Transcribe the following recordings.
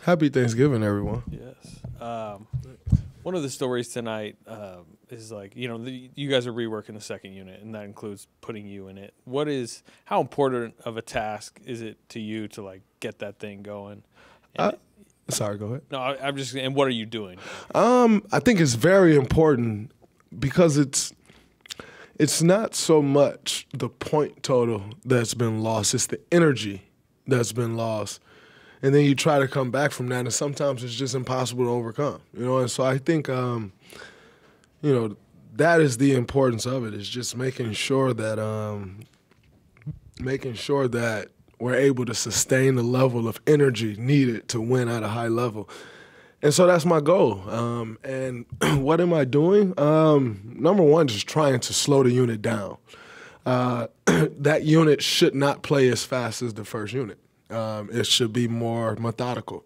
Happy Thanksgiving, everyone. Yes. One of the stories tonight is like, you guys are reworking the second unit, and that includes putting you in it. How important of a task is it to you to like get that thing going? Sorry, go ahead. No, and what are you doing? I think it's very important because it's not so much the point total that's been lost, it's the energy that's been lost. And then you try to come back from that, and sometimes it's just impossible to overcome, And so I think, that is the importance of it, is just making sure that we're able to sustain the level of energy needed to win at a high level. And so that's my goal. And what am I doing? Number one, just trying to slow the unit down. That unit should not play as fast as the first unit. It should be more methodical.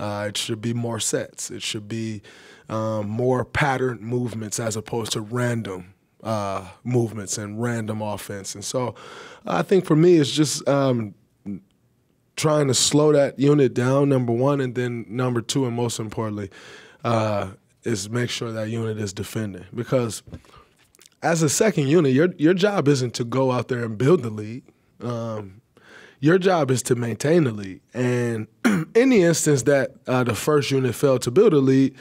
It should be more sets. It should be more patterned movements as opposed to random movements and random offense. And so I think for me it's just trying to slow that unit down, number one, and then number two, and most importantly, is make sure that unit is defending. Because as a second unit, your job isn't to go out there and build the lead. Your job is to maintain the lead. And in the instance that the first unit failed to build a lead,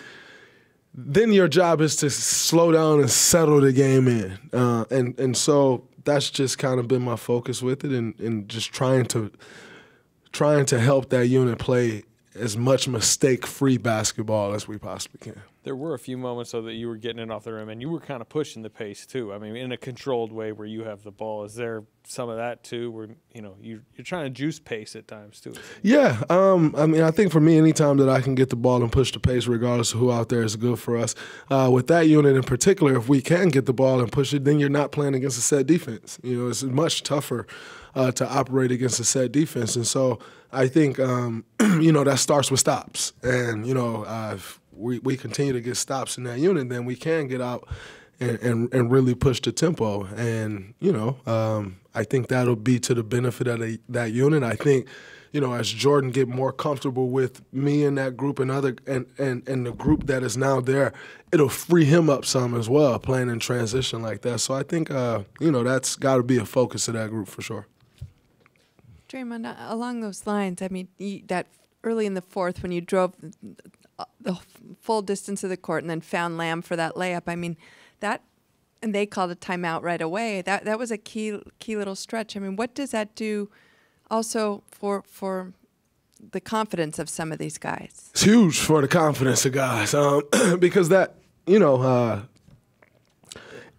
then your job is to slow down and settle the game in. And so that's just kind of been my focus with it, and just trying to help that unit play as much mistake-free basketball as we possibly can. There were a few moments, though, that you were getting it off the rim, and you were kind of pushing the pace, too. I mean, in a controlled way where you have the ball. Is there some of that, too, where, you're trying to juice pace at times, too? Yeah. I think for me, anytime that I can get the ball and push the pace, regardless of who out there, is good for us. With that unit in particular, if we can get the ball and push it, then you're not playing against a set defense. It's much tougher to operate against a set defense. And so I think, that starts with stops. And, if we continue to get stops in that unit, then we can get out and really push the tempo. And, I think that'll be to the benefit of that unit. I think, as Jordan get more comfortable with me and that group and the group that is now there, it'll free him up some as well, playing in transition like that. So I think, that's got to be a focus of that group for sure. Draymond, along those lines, that early in the fourth when you drove the full distance of the court and then found Lamb for that layup, and they called a timeout right away. That was a key little stretch. What does that do also for the confidence of some of these guys? It's huge for the confidence of guys because that,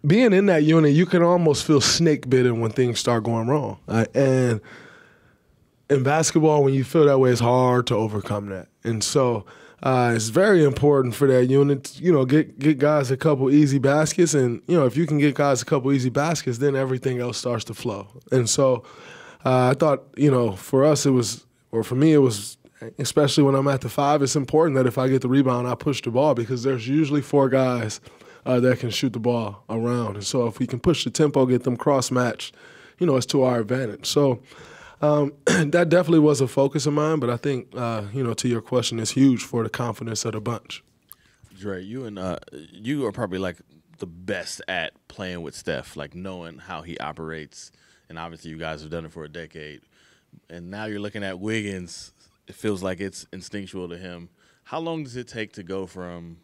being in that unit, you can almost feel snake bitten when things start going wrong. And in basketball, when you feel that way, it's hard to overcome that. And so it's very important for that unit to, get guys a couple easy baskets. And, if you can get guys a couple easy baskets, then everything else starts to flow. And so I thought, for us for me, it was, especially when I'm at the 5, it's important that if I get the rebound, I push the ball because there's usually 4 guys that can shoot the ball around. And so if we can push the tempo, get them cross-matched, it's to our advantage. So that definitely was a focus of mine, but I think, to your question, it's huge for the confidence of the bunch. Dre, you are probably like the best at playing with Steph, like knowing how he operates, and obviously you guys have done it for a decade. And now you're looking at Wiggins. It feels like it's instinctual to him. How long does it take to go from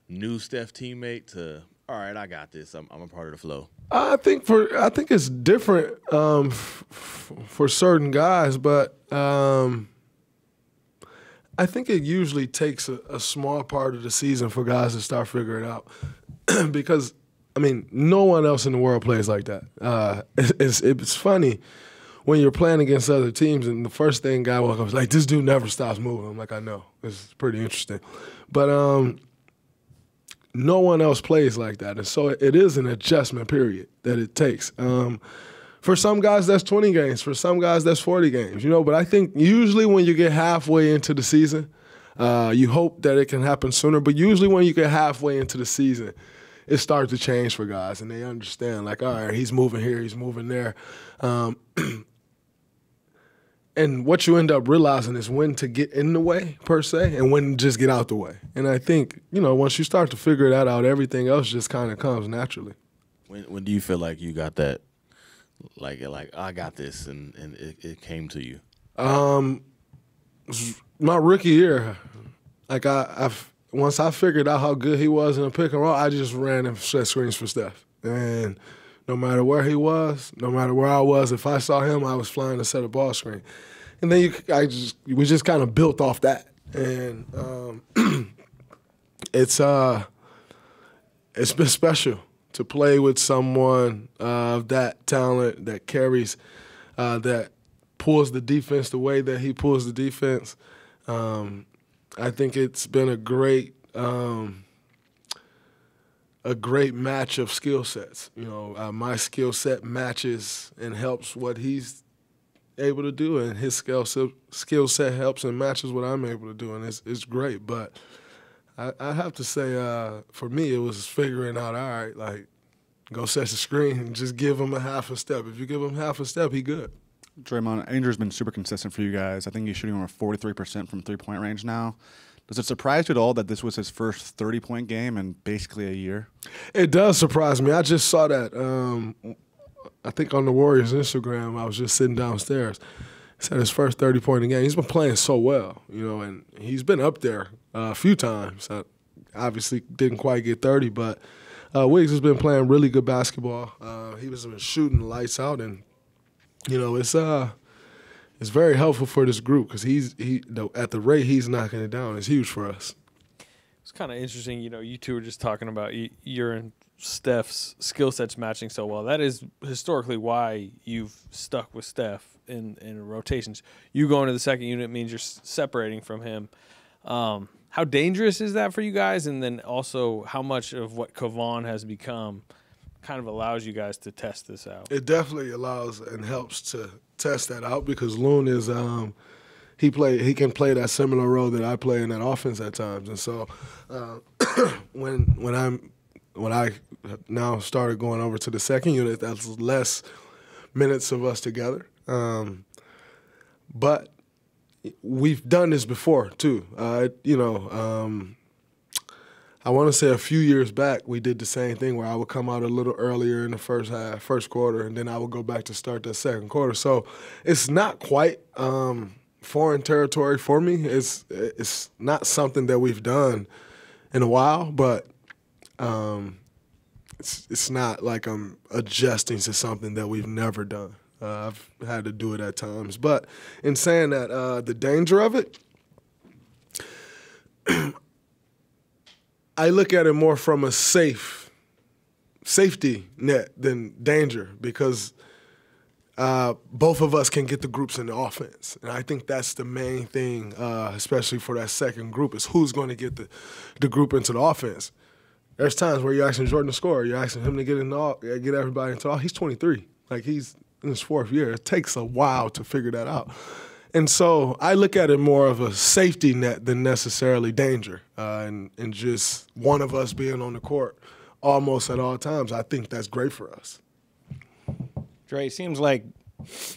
new Steph teammate to, all right, I got this, I'm a part of the flow? I think it's different for certain guys, but I think it usually takes a small part of the season for guys to start figuring it out because, no one else in the world plays like that. It's funny when you're playing against other teams and the first thing guy walks up is like, this dude never stops moving. I'm like, I know. It's pretty interesting. But no one else plays like that. And so it is an adjustment period that it takes. For some guys, that's 20 games. For some guys, that's 40 games. But I think usually when you get halfway into the season, you hope that it can happen sooner. But usually when you get halfway into the season, it starts to change for guys. And they understand, like, all right, he's moving here, he's moving there. And what you end up realizing is when to get in the way, per se, and when to just get out the way. And I think, once you start to figure that out, everything else just kind of comes naturally. When do you feel like you got that, like I got this, and it came to you? My rookie year, like once I figured out how good he was in a pick and roll, I just ran and set screens for Steph. And no matter where he was, no matter where I was, if I saw him, I was flying to set a ball screen. And then we just kind of built off that. And it's been special to play with someone of that talent that carries, that pulls the defense the way that he pulls the defense. I think it's been a great match of skill sets. My skill set matches and helps what he's able to do, and his skill set helps and matches what I'm able to do, and it's great. But I have to say, for me, it was figuring out, all right, like, go set the screen and just give him a half a step. If you give him half a step, he good. Draymond, Andrew's been super consistent for you guys. I think he's shooting over 43% from three-point range now. Does it surprise you at all that this was his first 30-point game in basically a year? It does surprise me. I just saw that, I think on the Warriors Instagram. I was just sitting downstairs. He said his first 30-point game. He's been playing so well, and he's been up there a few times. Obviously didn't quite get 30, but Wiggs has been playing really good basketball. He was been shooting the lights out, and it's very helpful for this group because at the rate he's knocking it down, it's huge for us. It's kind of interesting. You two were just talking about your and Steph's skill sets matching so well. That is historically why you've stuck with Steph in rotations. You going to the second unit means you're separating from him. How dangerous is that for you guys? And then also how much of what Kevon has become kind of allows you guys to test this out? It definitely allows and helps to test that out because Loon is he can play that similar role that I play in that offense at times. And so when I now started going over to the second unit, that's less minutes of us together. But we've done this before too. I want to say a few years back we did the same thing where I would come out a little earlier in the first quarter, and then I would go back to start that second quarter. So it's not quite foreign territory for me. It's not something that we've done in a while, but it's not like I'm adjusting to something that we've never done. I've had to do it at times. But in saying that, the danger of it, I look at it more from a safety net than danger because both of us can get the groups in the offense. And I think that's the main thing, especially for that second group, is who's going to get the group into the offense. There's times where you're asking Jordan to score. You're asking him to get everybody into he's 23. Like, he's in his fourth year. It takes a while to figure that out. And so I look at it more of a safety net than necessarily danger. And just one of us being on the court almost at all times, I think that's great for us. Dre, it seems like,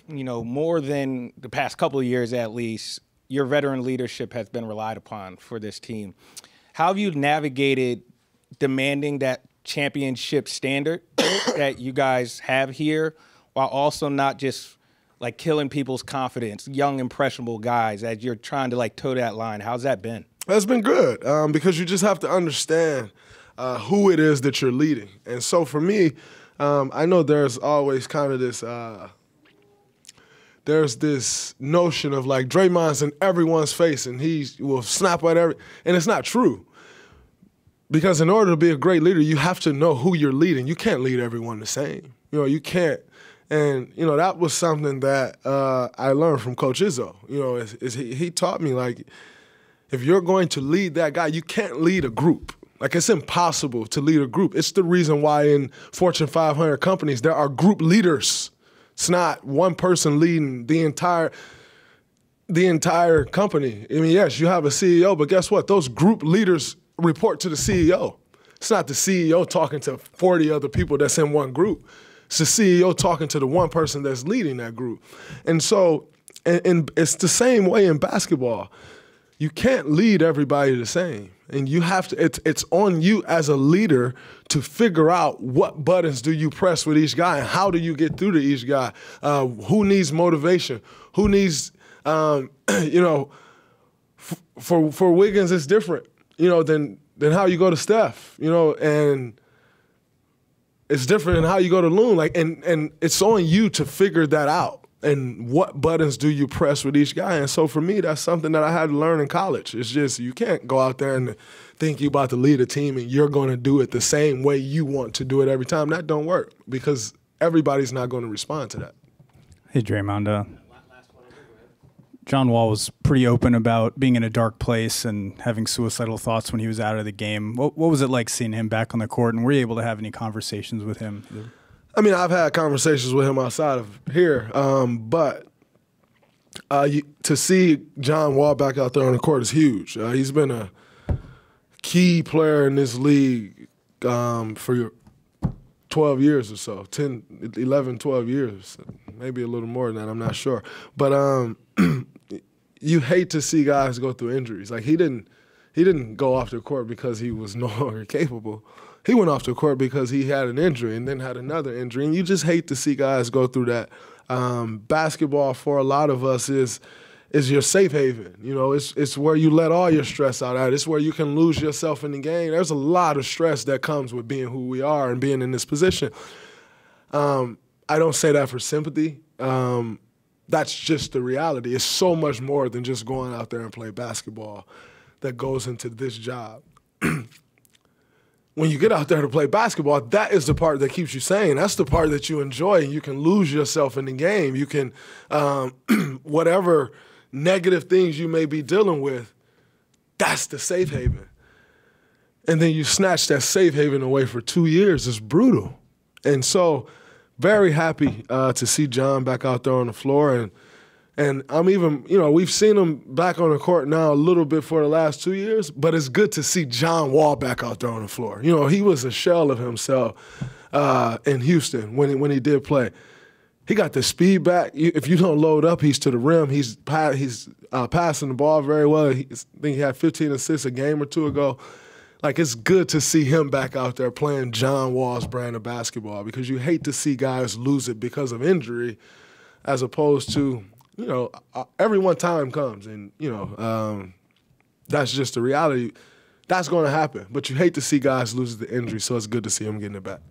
more than the past couple of years at least, your veteran leadership has been relied upon for this team. How have you navigated demanding that championship standard that you guys have here while also not just like killing people's confidence, young, impressionable guys, as you're trying to toe that line? How's that been? That's been good because you just have to understand who it is that you're leading. And so for me, I know there's always kind of this there's this notion of like Draymond's in everyone's face and he will snap at and it's not true. Because in order to be a great leader, you have to know who you're leading. You can't lead everyone the same. You can't. And, that was something that I learned from Coach Izzo. He taught me, like, if you're going to lead that guy, you can't lead a group. Like, it's impossible to lead a group. It's the reason why in Fortune 500 companies there are group leaders. It's not one person leading the entire company. I mean, yes, you have a CEO, but guess what? Those group leaders report to the CEO. It's not the CEO talking to 40 other people that's in one group. It's the CEO talking to the one person that's leading that group. And so and it's the same way in basketball. You can't lead everybody the same. And you have to, it's on you as a leader to figure out what buttons do you press with each guy and how do you get through to each guy. Who needs motivation? Who needs, for Wiggins, it's different, than how you go to Steph, and it's different than how you go to Loon. And it's on you to figure that out. And what buttons do you press with each guy? And so for me, that's something that I had to learn in college. It's just you can't go out there and think you're about to lead a team and you're going to do it the same way you want to do it every time. That don't work because everybody's not going to respond to that. Hey, Draymond. John Wall was pretty open about being in a dark place and having suicidal thoughts when he was out of the game. What was it like seeing him back on the court, and were you able to have any conversations with him? I mean, I've had conversations with him outside of here, but to see John Wall back out there on the court is huge. He's been a key player in this league for 12 years or so, 10, 11, 12 years, maybe a little more than that, I'm not sure. But you hate to see guys go through injuries. Like he didn't go off the court because he was no longer capable. He went off the court because he had an injury and then had another injury. And you just hate to see guys go through that. Basketball for a lot of us is your safe haven. It's where you let all your stress out at. It's where you can lose yourself in the game. There's a lot of stress that comes with being who we are and being in this position. I don't say that for sympathy. That's just the reality. It's so much more than just going out there and play basketball that goes into this job. When you get out there to play basketball, that is the part that keeps you sane. That's the part that you enjoy, and you can lose yourself in the game. You can, whatever negative things you may be dealing with, that's the safe haven. And then you snatch that safe haven away for 2 years. It's brutal. And so very happy to see John back out there on the floor. And I'm even, we've seen him back on the court now a little bit for the last 2 years, but it's good to see John Wall back out there on the floor. He was a shell of himself in Houston when he did play. He got the speed back. If you don't load up, he's to the rim. He's passing the ball very well. I think he had 15 assists a game or two ago. Like, it's good to see him back out there playing John Wall's brand of basketball because you hate to see guys lose it because of injury as opposed to, every one time comes and, that's just the reality. That's going to happen. But you hate to see guys lose the injury, so it's good to see him getting it back.